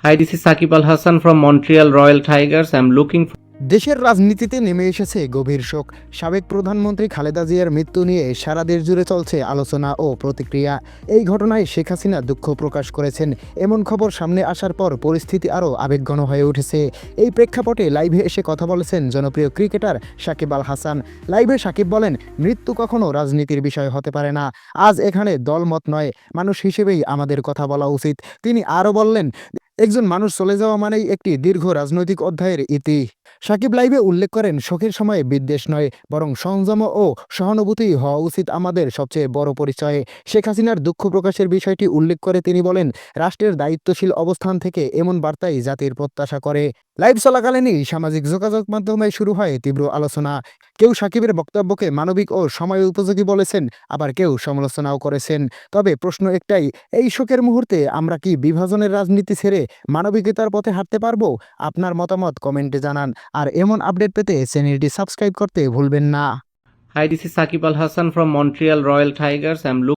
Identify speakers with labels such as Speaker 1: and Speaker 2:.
Speaker 1: Hi, this is Sakib Al Hassan from Montreal Royal Tigers. I'm looking for
Speaker 2: দেশের রাজনীতিতে নেমে এসেছে গভীর শোক। সাবেক প্রধানমন্ত্রী খালেদা জিয়ার মৃত্যু নিয়ে সারা দেশ জুড়ে চলছে আলোচনা ও প্রতিক্রিয়া। এই ঘটনায় শেখ হাসিনা দুঃখ প্রকাশ করেছেন। এমন খবর সামনে আসার পর পরিস্থিতি আরও আবেগঘন হয়ে উঠেছে। এই প্রেক্ষাপটে লাইভে এসে কথা বলেছেন জনপ্রিয় ক্রিকেটার সাকিব আল হাসান। লাইভে সাকিব বলেন, মৃত্যু কখনো রাজনীতির বিষয় হতে পারে না। আজ এখানে দলমত নয়, মানুষ হিসেবেই আমাদের কথা বলা উচিত। তিনি আরও বললেন, একজন মানুষ চলে যাওয়া মানেই একটি দীর্ঘ রাজনৈতিক অধ্যায়ের ইতি। সাকিব লাইভে উল্লেখ করেন, শোকের সময় বিদ্বেষ নয়, বরং সংযম ও সহানুভূতি হওয়া উচিত আমাদের সবচেয়ে বড় পরিচয়। শেখ হাসিনার দুঃখ প্রকাশের বিষয়টি উল্লেখ করে তিনি বলেন, রাষ্ট্রের দায়িত্বশীল অবস্থান থেকে এমন বার্তাই জাতির প্রত্যাশা করে। লাইভ চলাকালীনই সামাজিক যোগাযোগ মাধ্যমে শুরু হয় তীব্র আলোচনা। কেউ সাকিবের বক্তব্যকে মানবিক ও সময় উপযোগী বলেছেন, আবার কেউ সমালোচনাও করেছেন। তবে প্রশ্ন একটাই, এই শোকের মুহূর্তে আমরা কি বিভাজনের রাজনীতি ছেড়ে মানবিকতার পথে হাঁটতে পারবো? আপনার মতামত কমেন্টে জানান। আর এমন আপডেট পেতে চ্যানেলটি সাবস্ক্রাইব করতে ভুলবেন না।
Speaker 1: Hi, this is Sakib Al Hassan from Montreal Royal Tigers. I'm looking